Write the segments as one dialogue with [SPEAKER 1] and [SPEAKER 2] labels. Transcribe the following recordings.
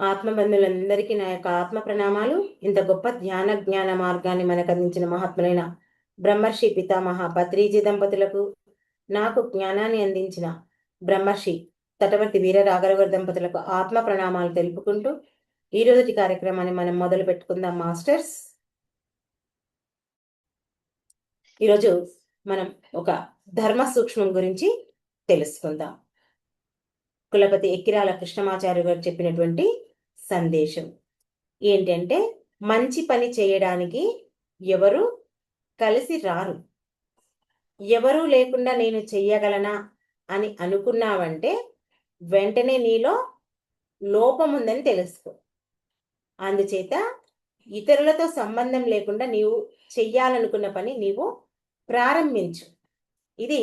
[SPEAKER 1] ఆత్మబంధువులందరికీ నా యొక్క ఆత్మ ప్రణామాలు. ఇంత గొప్ప జ్ఞాన మార్గాన్ని మనకు అందించిన మహాత్ములైన బ్రహ్మర్షి పితామహ పత్రిజీ దంపతులకు, నాకు జ్ఞానాన్ని అందించిన బ్రహ్మర్షి తటవర్తి వీర రాఘవగారి దంపతులకు ఆత్మ ప్రణామాలు తెలుపుకుంటూ ఈ రోజుటి కార్యక్రమాన్ని మనం మొదలు పెట్టుకుందాం మాస్టర్స్. ఈరోజు మనం ఒక ధర్మ సూక్ష్మం గురించి తెలుసుకుందాం. కులపతి ఎక్కిరాల కృష్ణమాచార్య గారు చెప్పినటువంటి సందేశం ఏంటంటే, మంచి పని చేయడానికి ఎవరు కలిసి రారు. ఎవరూ లేకుండా నేను చెయ్యగలనా అని అనుకున్నావంటే వెంటనే నీలో లోపం ఉందని తెలుసుకో. అందుచేత ఇతరులతో సంబంధం లేకుండా నీవు చెయ్యాలనుకున్న పని నీవు ప్రారంభించు. ఇది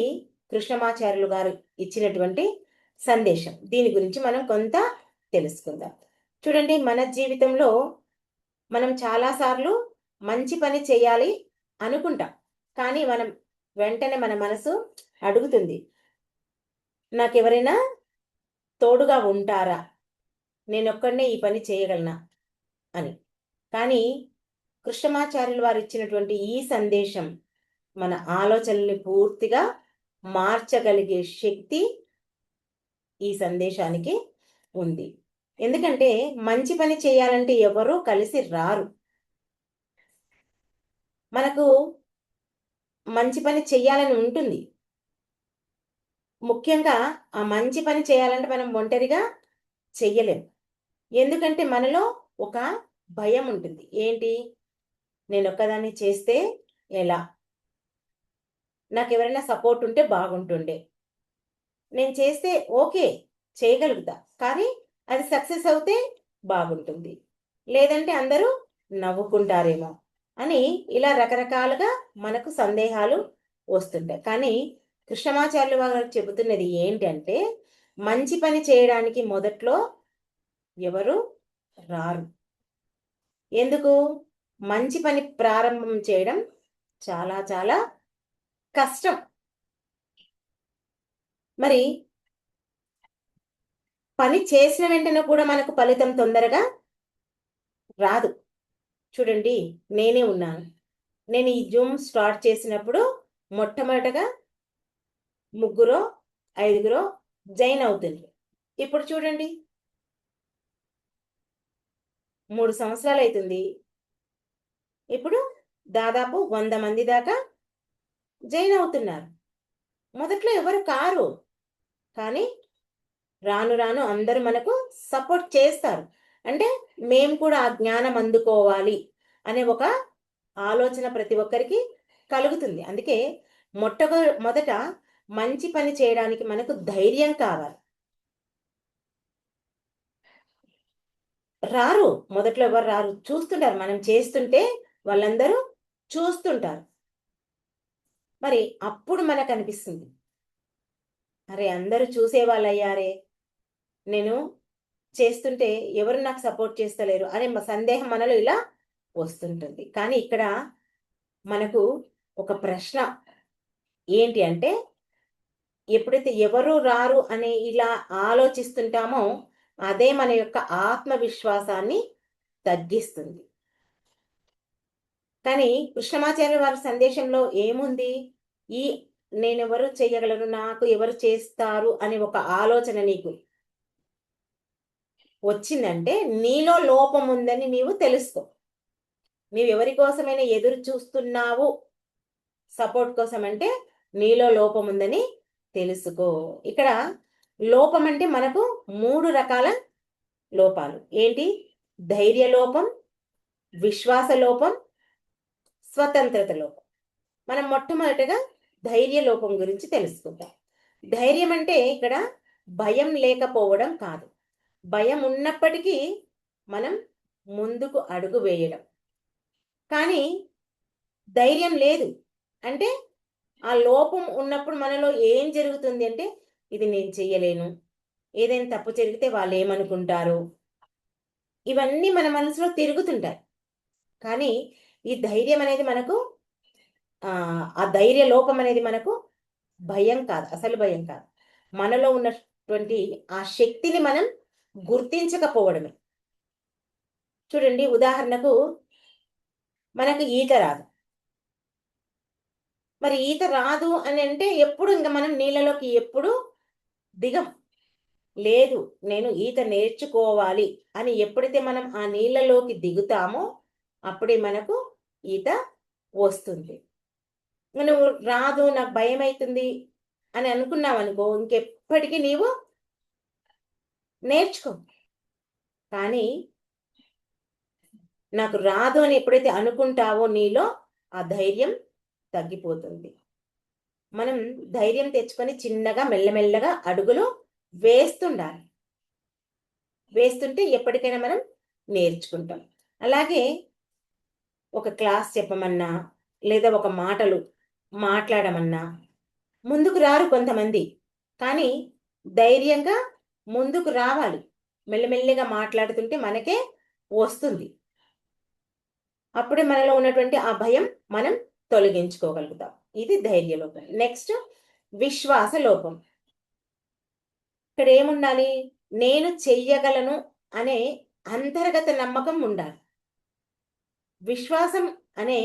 [SPEAKER 1] కృష్ణమాచార్యులు గారు ఇచ్చినటువంటి సందేశం. దీని గురించి మనం కొంత తెలుసుకుందాం. చూడండి, మన జీవితంలో మనం చాలాసార్లు మంచి పని చేయాలి అనుకుంటాం, కానీ మనం వెంటనే మన మనసు అడుగుతుంది, నాకెవరైనా తోడుగా ఉంటారా, నేనొక్కడనే ఈ పని చేయగలనా అని. కానీ కృష్ణమాచార్యులు వారు ఇచ్చినటువంటి ఈ సందేశం మన ఆలోచనల్ని పూర్తిగా మార్చగలిగే శక్తి ఈ సందేశానికి ఉంది. ఎందుకంటే మంచి పని చేయాలంటే ఎవరూ కలిసి రారు. మనకు మంచి పని చెయ్యాలని ఉంటుంది. ముఖ్యంగా ఆ మంచి పని చేయాలంటే మనం ఒంటరిగా చెయ్యలేం. ఎందుకంటే మనలో ఒక భయం ఉంటుంది. ఏంటి, నేను ఒక్కదాన్ని చేస్తే ఎలా, నాకు ఎవరైనా సపోర్ట్ ఉంటే బాగుంటుండే, నేను చేస్తే ఓకే చేయగలుగుతా, కానీ అది సక్సెస్ అవుతే బాగుంటుంది, లేదంటే అందరూ నవ్వుకుంటారేమో అని ఇలా రకరకాలుగా మనకు సందేహాలు వస్తుంటాయి. కానీ కృష్ణమాచార్యులు వారు చెబుతున్నది ఏంటంటే, మంచి పని చేయడానికి మొదట్లో ఎవరు రారు. ఎందుకు? మంచి పని ప్రారంభం చేయడం చాలా చాలా కష్టం. మరి పని చేసిన వెంటనే కూడా మనకు ఫలితం తొందరగా రాదు. చూడండి, నేనే ఉన్నాను. నేను ఈ జూమ్ స్టార్ట్ చేసినప్పుడు మొట్టమొదటగా 3 5 జాయిన్ అవుతుంది. ఇప్పుడు చూడండి, 3 సంవత్సరాలు అవుతుంది. ఇప్పుడు దాదాపు 100 మంది దాకా జాయిన్ అవుతున్నారు. మొదట్లో ఎవరు కారు, కానీ రాను రాను అందరూ మనకు సపోర్ట్ చేస్తారు. అంటే మేము కూడా ఆ జ్ఞానం అందుకోవాలి అనే ఒక ఆలోచన ప్రతి ఒక్కరికి కలుగుతుంది. అందుకే మొదట మంచి పని చేయడానికి మనకు ధైర్యం కావాలి. రారు, మొదట్లో ఎవరు రారు. చూస్తుంటారు, మనం చేస్తుంటే వాళ్ళందరూ చూస్తుంటారు. మరి అప్పుడు మనకు అనిపిస్తుంది, అరే అందరూ చూసేవాళ్ళయ్యారే, నేను చేస్తుంటే ఎవరు నాకు సపోర్ట్ చేస్తలేరు అనే సందేహం మనలో ఇలా వస్తుంటుంది. కానీ ఇక్కడ మనకు ఒక ప్రశ్న ఏంటి అంటే, ఎప్పుడైతే ఎవరు రారు అని ఇలా ఆలోచిస్తుంటామో అదే మన యొక్క ఆత్మవిశ్వాసాన్ని తగ్గిస్తుంది. కానీ కృష్ణమాచార్య వారి సందేశంలో ఏముంది? ఈ నేనెవరు చేయగలను, నాకు ఎవరు చేస్తారు అనే ఒక ఆలోచన నీకు వచ్చిందంటే నీలో లోపం ఉందని నీవు తెలుసుకో. నీవు ఎవరి కోసమైనా ఎదురు చూస్తున్నావు సపోర్ట్ కోసం అంటే నీలో లోపం ఉందని తెలుసుకో. ఇక్కడ లోపం అంటే మనకు 3 రకాల లోపాలు. ఏంటి? ధైర్య లోపం, విశ్వాస లోపం, స్వతంత్రత లోపం. మనం మొట్టమొదటగా ధైర్య లోపం గురించి తెలుసుకుందాం. ధైర్యం అంటే ఇక్కడ భయం లేకపోవడం కాదు. భయం ఉన్నప్పటికీ మనం ముందుకు అడుగు వేయడం. కానీ ధైర్యం లేదు అంటే ఆ లోపం ఉన్నప్పుడు మనలో ఏం జరుగుతుంది అంటే, ఇది నేను చెయ్యలేను, ఏదైనా తప్పు జరిగితే వాళ్ళు ఏమనుకుంటారు, ఇవన్నీ మన మనసులో తిరుగుతుంటాయి. కానీ ఈ ధైర్యం అనేది మనకు ఆ ధైర్య లోపం అనేది మనకు భయం కాదు, అసలు భయం కాదు. మనలో ఉన్నటువంటి ఆ శక్తిని మనం గుర్తించకపోవడమే. చూడండి, ఉదాహరణకు మనకు ఈత రాదు. మరి ఈత రాదు అని అంటే ఎప్పుడు ఇంకా మనం నీళ్ళలోకి ఎప్పుడు దిగం. లేదు, నేను ఈత నేర్చుకోవాలి అని ఎప్పుడైతే మనం ఆ నీళ్ళలోకి దిగుతామో అప్పుడే మనకు ఈత వస్తుంది. నువ్వు రాదు, నాకు భయం అవుతుంది అని అనుకున్నావు అనుకో, ఇంకెప్పటికీ నీవు నేర్చుకో. కానీ నాకు రాదు అని ఎప్పుడైతే అనుకుంటావో నీలో ఆ ధైర్యం తగ్గిపోతుంది. మనం ధైర్యం తెచ్చుకొని చిన్నగా మెల్లమెల్లగా అడుగులు వేస్తుండాలి. వేస్తుంటే ఎప్పటికైనా మనం నేర్చుకుంటాం. అలాగే ఒక క్లాస్ చెప్పమన్నా లేదా ఒక మాటలు మాట్లాడమన్నా ముందుకు రారు కొంతమంది. కానీ ధైర్యంగా ముందుకు రావాలి. మెల్లమెల్లగా మాట్లాడుతుంటే మనకే వస్తుంది. అప్పుడే మనలో ఉన్నటువంటి ఆ భయం మనం తొలగించుకోగలుగుతాం. ఇది ధైర్య లోపం. నెక్స్ట్ విశ్వాస లోపం. ఇక్కడ ఏముండాలి? నేను చెయ్యగలను అనే అంతర్గత నమ్మకం ఉండాలి. విశ్వాసం అనే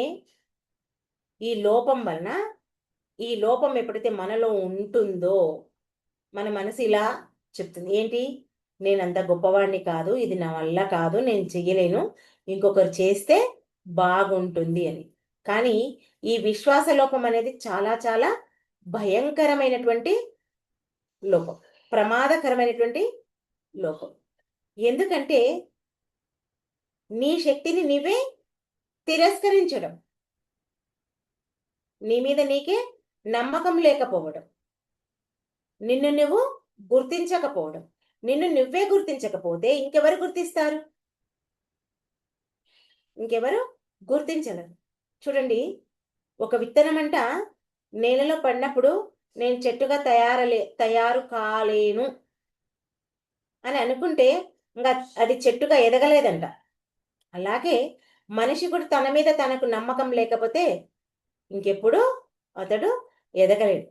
[SPEAKER 1] ఈ లోపం వలన, ఈ లోపం ఎప్పుడైతే మనలో ఉంటుందో మన మనసు ఇలా చెప్తుంది, ఏంటి, నేనంత గొప్పవాడిని కాదు, ఇది నా వల్ల కాదు, నేను చెయ్యలేను, ఇంకొకరు చేస్తే బాగుంటుంది అని. కానీ ఈ విశ్వాస లోపం అనేది చాలా చాలా భయంకరమైనటువంటి లోపం, ప్రమాదకరమైనటువంటి లోపం. ఎందుకంటే నీ శక్తిని నీవే తిరస్కరించడం, నీ మీద నీకే నమ్మకం లేకపోవడం, నిన్ను నువ్వు గుర్తించకపోవడం. నిన్ను నువ్వే గుర్తించకపోతే ఇంకెవరు గుర్తిస్తారు? ఇంకెవరు గుర్తించలేరు. చూడండి, ఒక విత్తనం అంట నేలలో పడినప్పుడు నేను చెట్టుగా తయారు కాలేను అని అనుకుంటే ఇంకా అది చెట్టుగా ఎదగలేదంట. అలాగే మనిషి కూడా తన మీద తనకు నమ్మకం లేకపోతే ఇంకెప్పుడు అతడు ఎదగలేడు.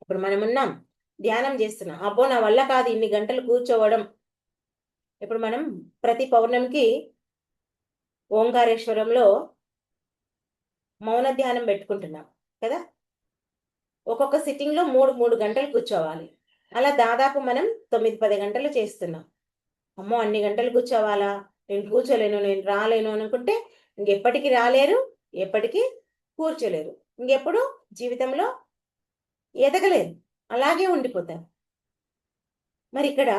[SPEAKER 1] ఇప్పుడు మనం ఉన్నాం, ధ్యానం చేస్తున్నాం, అబ్బో నా వల్ల కాదు ఇన్ని గంటలు కూర్చోవడం. ఇప్పుడు మనం ప్రతి పౌర్ణమికి ఓంకారేశ్వరంలో మౌన ధ్యానం పెట్టుకుంటున్నాం కదా. ఒక్కొక్క సిట్టింగ్లో 3 గంటలు కూర్చోవాలి. అలా దాదాపు మనం 9-10 గంటలు చేస్తున్నాం. అమ్మో అన్ని గంటలు కూర్చోవాలా, నేను కూర్చోలేను, నేను రాలేను అనుకుంటే ఇంకెప్పటికీ రాలేరు, ఎప్పటికీ కూర్చోలేరు, ఇంకెప్పుడు జీవితంలో ఎదగలేదు, అలాగే ఉండిపోతారు. మరి ఇక్కడ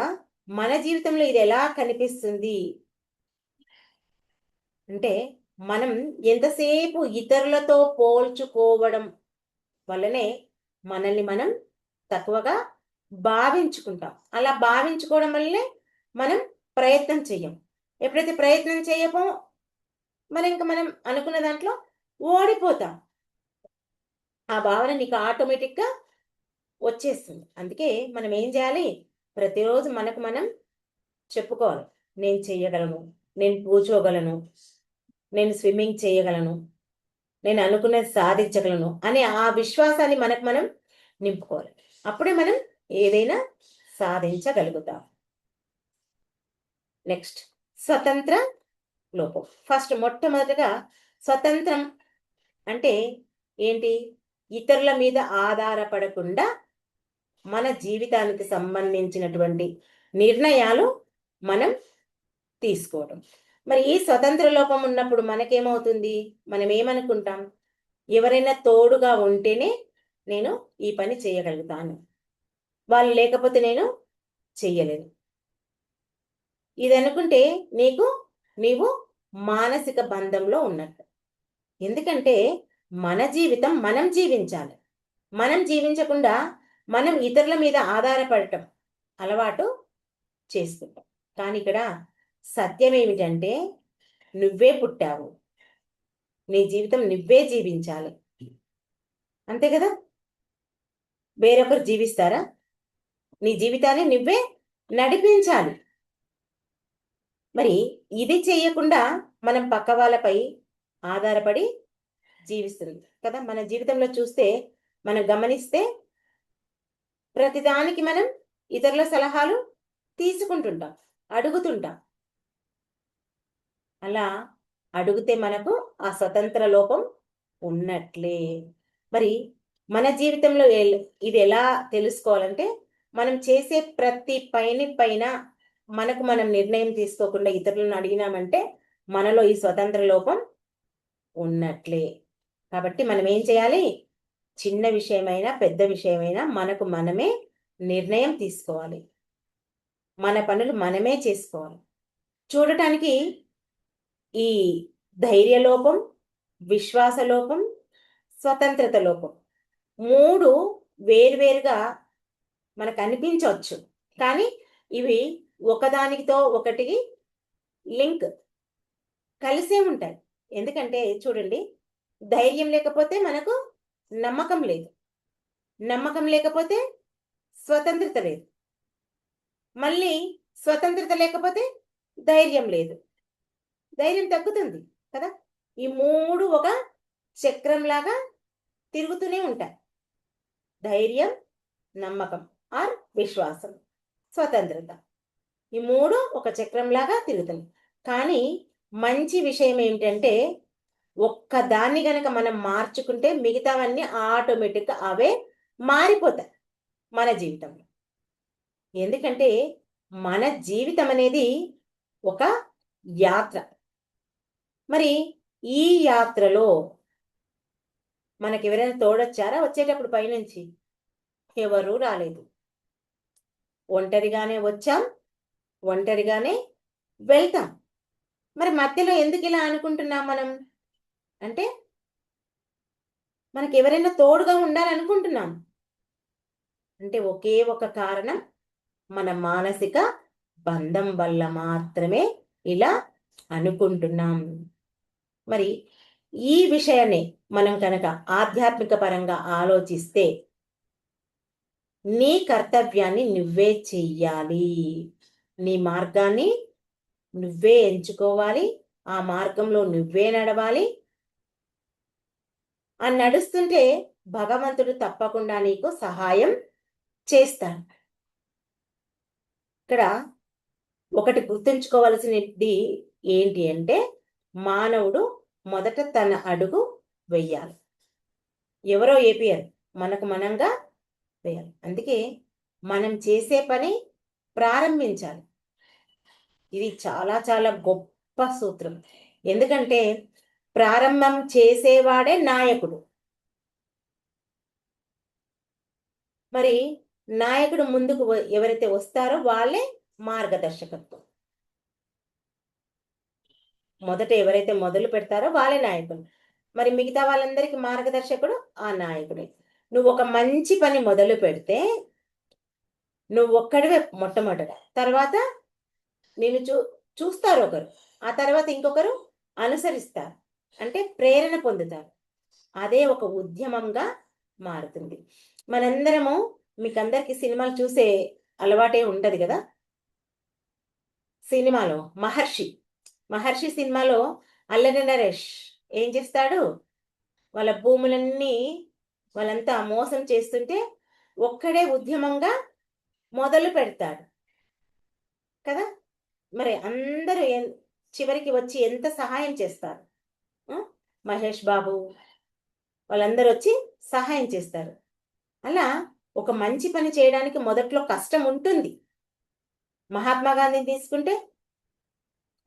[SPEAKER 1] మన జీవితంలో ఇది ఎలా కనిపిస్తుంది అంటే, మనం ఎంతసేపు ఇతరులతో పోల్చుకోవడం వల్లనే మనల్ని మనం తక్కువగా భావించుకుంటాం. అలా భావించుకోవడం వల్లనే మనం ప్రయత్నం చెయ్యం. ఎప్పుడైతే ప్రయత్నం చేయమో మరి ఇంకా మనం అనుకున్న దాంట్లో ఓడిపోతాం. ఆ భావన నీకు ఆటోమేటిక్గా వచ్చేస్తుంది. అందుకే మనం ఏం చేయాలి? ప్రతిరోజు మనకు మనం చెప్పుకోవాలి, నేను చెయ్యగలను, నేను కూర్చోగలను, నేను స్విమ్మింగ్ చేయగలను, నేను అనుకున్నది సాధించగలను అనే ఆ విశ్వాసాన్ని మనకు మనం నింపుకోవాలి. అప్పుడే మనం ఏదైనా సాధించగలుగుతాం. నెక్స్ట్ స్వతంత్ర లోపం. ఫస్ట్ మొట్టమొదటిగా స్వతంత్రం అంటే ఏంటి? ఇతరుల మీద ఆధారపడకుండా మన జీవితానికి సంబంధించినటువంటి నిర్ణయాలు మనం తీసుకోవడం. మరి ఈ స్వతంత్ర లోపం ఉన్నప్పుడు మనకేమవుతుంది? మనం ఏమనుకుంటాం? ఎవరైనా తోడుగా ఉంటేనే నేను ఈ పని చేయగలుగుతాను, వాళ్ళు లేకపోతే నేను చెయ్యలేను. ఇది అనుకుంటే నీవు మానసిక బంధంలో ఉన్నట్టు. ఎందుకంటే మన జీవితం మనం జీవించాలి. మనం జీవించకుండా మనం ఇతరుల మీద ఆధారపడటం అలవాటు చేసుకుంటాం. కానీ ఇక్కడ సత్యం ఏమిటంటే, నువ్వే పుట్టావు, నీ జీవితం నువ్వే జీవించాలి. అంతే కదా? వేరొకరు జీవిస్తారా? నీ జీవితాన్ని నువ్వే నడిపించాలి. మరి ఇది చేయకుండా మనం పక్క వాళ్ళపై ఆధారపడి జీవిస్తుంది కదా. మన జీవితంలో చూస్తే, మనం గమనిస్తే ప్రతిదానికి మనం ఇతరుల సలహాలు తీసుకుంటుంటాం, అడుగుతుంటాం. అలా అడిగితే మనకు ఆ స్వతంత్ర లోపం ఉన్నట్లే. మరి మన జీవితంలో ఇది ఎలా తెలుసుకోవాలంటే, మనం చేసే ప్రతి పైన మనకు మనం నిర్ణయం తీసుకోకుండా ఇతరులను అడిగినామంటే మనలో ఈ స్వతంత్ర లోపం ఉన్నట్లే. కాబట్టి మనం ఏం చేయాలి? చిన్న విషయమైనా పెద్ద విషయమైనా మనకు మనమే నిర్ణయం తీసుకోవాలి. మన పనులు మనమే చేసుకోవాలి. చూడటానికి ఈ ధైర్య లోపం, విశ్వాస లోపం, స్వతంత్రత లోపం 3 వేరువేరుగా మనకు అనిపించవచ్చు. కానీ ఇవి ఒకదానితో ఒకటికి లింక్ కలిసే ఉంటాయి. ఎందుకంటే చూడండి, ధైర్యం లేకపోతే మనకు నమ్మకం లేదు. నమ్మకం లేకపోతే స్వతంత్రత లేదు. మళ్ళీ స్వతంత్రత లేకపోతే ధైర్యం లేదు. ధైర్యం తగ్గుతుంది కదా. ఈ 3 ఒక చక్రంలాగా తిరుగుతూనే ఉంటాయి. ధైర్యం, నమ్మకం ఆర్ విశ్వాసం, స్వతంత్రత. ఈ 3 ఒక చక్రంలాగా తిరుగుతుంది. కానీ మంచి విషయం ఏమిటంటే, ఒక్కదాన్ని గనక మనం మార్చుకుంటే మిగతావన్నీ ఆటోమేటిక్గా అవే మారిపోతాయి మన జీవితంలో. ఎందుకంటే మన జీవితం అనేది ఒక యాత్ర. మరి ఈ యాత్రలో మనకి ఎవరైనా తోడొచ్చారా? వచ్చేటప్పుడు పైనుంచి ఎవరూ రాలేదు. ఒంటరిగానే వచ్చాం, ఒంటరిగానే వెళ్తాం. మరి మధ్యలో ఎందుకు ఇలా అనుకుంటున్నాం మనం అంటే, మనకి ఎవరైనా తోడుగా ఉండాలనుకుంటున్నాం అంటే ఒకే ఒక కారణం, మన మానసిక బంధం వల్ల మాత్రమే ఇలా అనుకుంటున్నాం. మరి ఈ విషయాన్ని మనం కనుక ఆధ్యాత్మిక పరంగా ఆలోచిస్తే, నీ కర్తవ్యాన్ని నువ్వే చెయ్యాలి. నీ మార్గాన్ని నువ్వే ఎంచుకోవాలి. ఆ మార్గంలో నువ్వే నడవాలి. ఆ నడుస్తుంటే భగవంతుడు తప్పకుండా నీకు సహాయం చేస్తాడు. ఇక్కడ ఒకటి గుర్తుంచుకోవలసినది ఏంటి అంటే, మానవుడు మొదట తన అడుగు వెయ్యాలి. ఎవరో ఏపియరు, మనకు మనంగా వేయాలి. అందుకే మనం చేసే పని ప్రారంభించాలి. ఇది చాలా చాలా గొప్ప సూత్రం. ఎందుకంటే ప్రారంభం చేసేవాడే నాయకుడు. మరి నాయకుడు ముందుకు ఎవరైతే వస్తారో వాళ్ళే మార్గదర్శకత్వం. మొదట ఎవరైతే మొదలు పెడతారో వాళ్ళే నాయకుడు. మరి మిగతా వాళ్ళందరికీ మార్గదర్శకుడు ఆ నాయకుడే. నువ్వు ఒక మంచి పని మొదలు పెడితే నువ్వు ఒక్కడివే మొట్టమొదట, తర్వాత నేను చూస్తారు ఒకరు, ఆ తర్వాత ఇంకొకరు అనుసరిస్తారు, అంటే ప్రేరణ పొందుతారు. అదే ఒక ఉద్యమంగా మారుతుంది. మనందరము, మీకందరికి సినిమాలు చూసే అలవాటే ఉంటది కదా. సినిమాలో మహర్షి సినిమాలో అల్లరి నరేష్ ఏం చేస్తాడు? వాళ్ళ భూములన్నీ వాళ్ళంతా మోసం చేస్తుంటే ఒక్కడే ఉద్యమంగా మొదలు పెడతాడు కదా. మరి అందరూ చివరికి వచ్చి ఎంత సహాయం చేస్తారు? మహేష్ బాబు వాళ్ళందరూ వచ్చి సహాయం చేస్తారు. అలా ఒక మంచి పని చేయడానికి మొదట్లో కష్టం ఉంటుంది. మహాత్మా గాంధీని తీసుకుంటే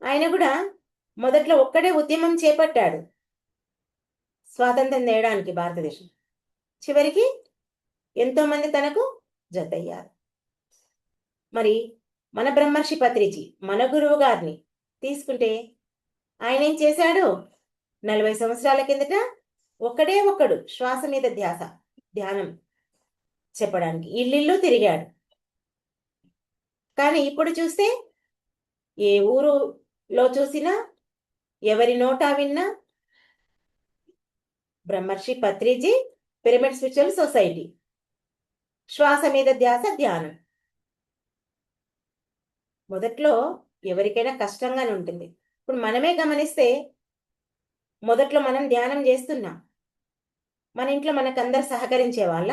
[SPEAKER 1] ఆయన కూడా మొదట్లో ఒక్కడే ఉద్యమం చేపట్టాడు స్వాతంత్రం తేయడానికి భారతదేశం. చివరికి ఎంతో మంది తనకు జతయ్యారు. మరి మన బ్రహ్మర్షి పత్రిజీ, మన గురువు గారిని తీసుకుంటే ఆయన ఏం చేశాడు? 40 సంవత్సరాల కిందట ఒక్కడు శ్వాస మీద ధ్యానం చెప్పడానికి ఇల్లు తిరిగాడు. కానీ ఇప్పుడు చూస్తే ఏ ఊరులో చూసినా, ఎవరి నోటా విన్నా బ్రహ్మర్షి పత్రిజీ పిరమిడ్ స్పిరిచువల్ సొసైటీ, శ్వాస మీద ధ్యానం. మొదట్లో ఎవరికైనా కష్టంగానే ఉంటుంది. ఇప్పుడు మనమే గమనిస్తే, మొదట్లో మనం ధ్యానం చేస్తున్నాం, మన ఇంట్లో మనకందరు సహకరించే వాళ్ళ?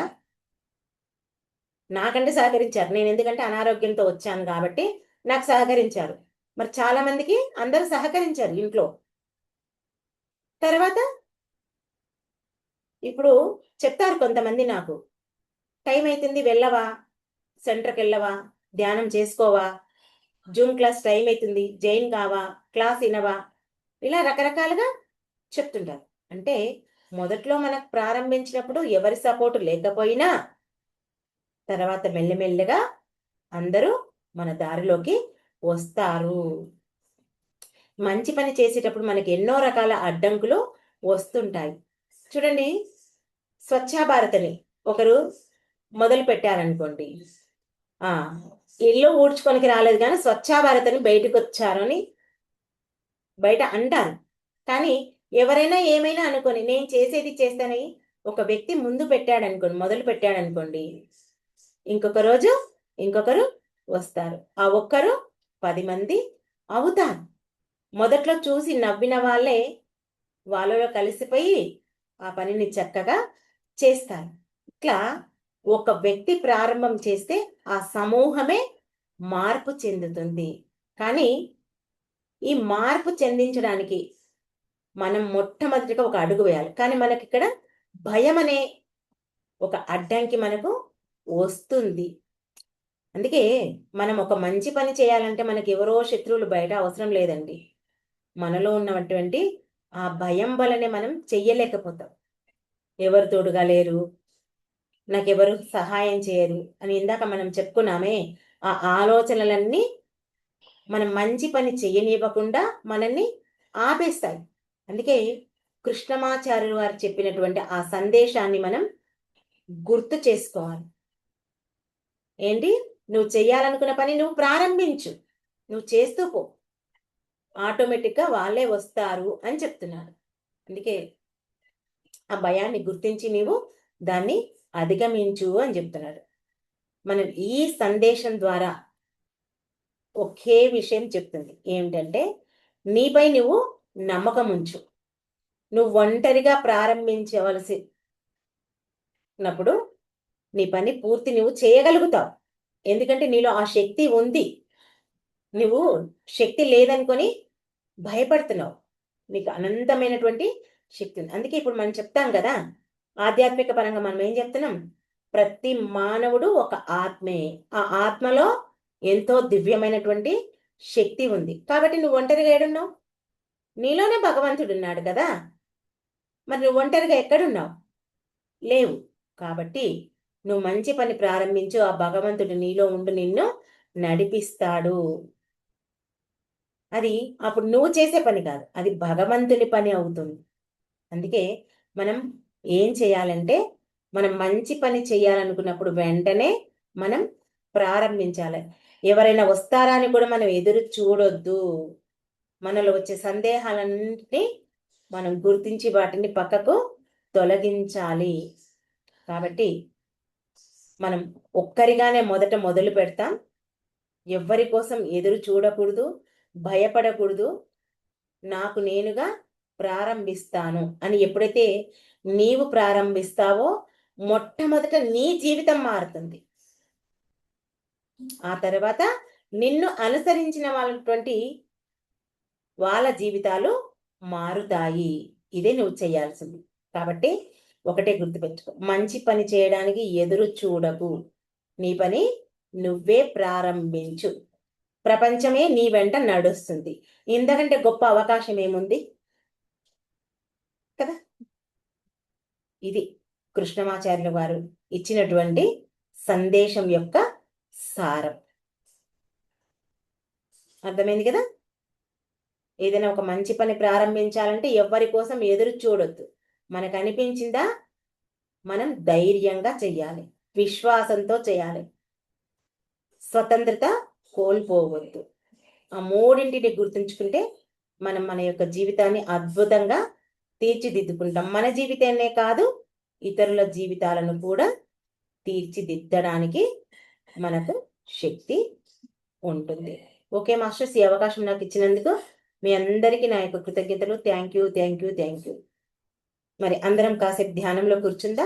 [SPEAKER 1] నాకంటే సహకరించారు. నేను ఎందుకంటే అనారోగ్యంతో వచ్చాను కాబట్టి నాకు సహకరించారు. మరి చాలా మందికి అందరూ సహకరించారు ఇంట్లో. తర్వాత ఇప్పుడు చెప్తారు కొంతమంది నాకు, టైం అవుతుంది వెళ్ళవా, సెంటర్కి వెళ్ళవా, ధ్యానం చేసుకోవా, జూమ్ క్లాస్ టైం అవుతుంది జైన్ కావా, క్లాస్ వినవా, ఇలా రకరకాలుగా చెప్తుంటారు. అంటే మొదట్లో మనకు ప్రారంభించినప్పుడు ఎవరి సపోర్ట్ లేకపోయినా తర్వాత మెల్లమెల్లగా అందరూ మన దారిలోకి వస్తారు. మంచి పని చేసేటప్పుడు మనకి ఎన్నో రకాల అడ్డంకులు వస్తుంటాయి. చూడండి, స్వచ్ఛ భారత్ అని ఒకరు మొదలు పెట్టారనుకోండి, ఇల్లు ఊడ్చుకోనికి రాలేదు కానీ స్వచ్ఛ భారత్ అని బయటకు వచ్చారు అని బయట అంటారు. కానీ ఎవరైనా ఏమైనా అనుకోని నేను చేసేది చేస్తానని ఒక వ్యక్తి ముందు పెట్టాడనుకోండి, మొదలు పెట్టాడనుకోండి, ఇంకొక రోజు ఇంకొకరు వస్తారు. ఆ ఒక్కరు 10 మంది అవుతారు. మొదట్లో చూసి నవ్విన వాళ్ళే వాళ్ళలో కలిసిపోయి ఆ పనిని చక్కగా చేస్తారు. ఇట్లా ఒక వ్యక్తి ప్రారంభం చేస్తే ఆ సమూహమే మార్పు చెందుతుంది. కానీ ఈ మార్పు చెందించడానికి మనం మొట్టమొదటిగా ఒక అడుగు వేయాలి. కానీ మనకి ఇక్కడ భయం అనే ఒక అడ్డంకి మనకు వస్తుంది. అందుకే మనం ఒక మంచి పని చేయాలంటే మనకి ఎవరో శత్రువులు బయట అవసరం లేదండి. మనలో ఉన్నటువంటి ఆ భయం వలనే మనం చెయ్యలేకపోతాం. ఎవరు తోడుగా లేరు, నాకెవరు సహాయం చేయరు అని ఇందాక మనం చెప్పుకున్నామే, ఆ ఆలోచనలన్నీ మనం మంచి పని చెయ్యనివ్వకుండా మనల్ని ఆపేస్తాయి. అందుకే కృష్ణమాచార్యులు వారు చెప్పినటువంటి ఆ సందేశాన్ని మనం గుర్తు చేసుకోవాలి. ఏంటి, నువ్వు చెయ్యాలనుకున్న పని నువ్వు ప్రారంభించు, నువ్వు చేస్తూ పో, ఆటోమేటిక్గా వాళ్ళే వస్తారు అని చెప్తున్నారు. అందుకే ఆ భయాన్ని గుర్తించి నీవు దాన్ని అధిగమించు అని చెప్తున్నారు. మనం ఈ సందేశం ద్వారా ఒకే విషయం చెప్తుంది, ఏమిటంటే నీపై నువ్వు నమ్మకం ఉంచు. నువ్వు ఒంటరిగా ప్రారంభించవలసినప్పుడు నీ పని పూర్తి నువ్వు చేయగలుగుతావు. ఎందుకంటే నీలో ఆ శక్తి ఉంది. నువ్వు శక్తి లేదనుకొని భయపడుతున్నావు. నీకు అనంతమైనటువంటి శక్తి ఉంది. అందుకే ఇప్పుడు మనం చెప్తాం కదా, ఆధ్యాత్మిక పరంగా మనం ఏం చెప్తున్నాం, ప్రతి మానవుడు ఒక ఆత్మే. ఆ ఆత్మలో ఎంతో దివ్యమైనటువంటి శక్తి ఉంది. కాబట్టి నువ్వు ఒంటరిగా ఏడున్నావు? నీలోనే భగవంతుడు ఉన్నాడు కదా, మరి నువ్వు ఒంటరిగా ఎక్కడున్నావు? లేవు. కాబట్టి నువ్వు మంచి పని ప్రారంభించు, ఆ భగవంతుడు నీలో ఉండి నిన్ను నడిపిస్తాడు. అది అప్పుడు నువ్వు చేసే పని కాదు, అది భగవంతుని పని అవుతుంది. అందుకే మనం ఏం చేయాలంటే, మనం మంచి పని చేయాలనుకున్నప్పుడు వెంటనే మనం ప్రారంభించాలి. ఎవరైనా వస్తారా అని కూడా మనం ఎదురు చూడొద్దు. మనలో వచ్చే సందేహాలన్నింటినీ మనం గుర్తించి వాటిని పక్కకు తొలగించాలి. కాబట్టి మనం ఒక్కరిగానే మొదలు పెడతాం. ఎవ్వరి కోసం ఎదురు చూడకూడదు, భయపడకూడదు. నాకు నేనుగా ప్రారంభిస్తాను అని ఎప్పుడైతే నీవు ప్రారంభిస్తావో మొట్టమొదట నీ జీవితం మారుతుంది. ఆ తర్వాత నిన్ను అనుసరించిన వాళ్ళ జీవితాలు మారుతాయి. ఇదే నువ్వు చేయాల్సింది. కాబట్టి ఒకటే గుర్తుపెట్టుకో, మంచి పని చేయడానికి ఎదురు చూడకు, నీ పని నువ్వే ప్రారంభించు. ప్రపంచమే నీ వెంట నడుస్తుంది. ఇంతకంటే గొప్ప అవకాశం ఏముంది కదా. ఇది కృష్ణమాచార్యుల వారు ఇచ్చినటువంటి సందేశం యొక్క సారం. అర్థమైంది కదా. ఏదైనా ఒక మంచి పని ప్రారంభించాలంటే ఎవ్వరి కోసం ఎదురు చూడొద్దు. మనకు అనిపించిందా మనం ధైర్యంగా చెయ్యాలి, విశ్వాసంతో చేయాలి, స్వతంత్రత కోల్పోవద్దు. ఆ మూడింటిని గుర్తుంచుకుంటే మనం మన యొక్క జీవితాన్ని అద్భుతంగా తీర్చిదిద్దుకుంటాం. మన జీవితాన్నే కాదు, ఇతరుల జీవితాలను కూడా తీర్చిదిద్దడానికి మనకు శక్తి ఉంటుంది. ఓకే మాస్టర్స్, ఈ అవకాశం నాకు ఇచ్చినందుకు మీ అందరికీ నా యొక్క కృతజ్ఞతలు. Thank you. మరి అందరం కాసేపు ధ్యానంలో కూర్చుందా.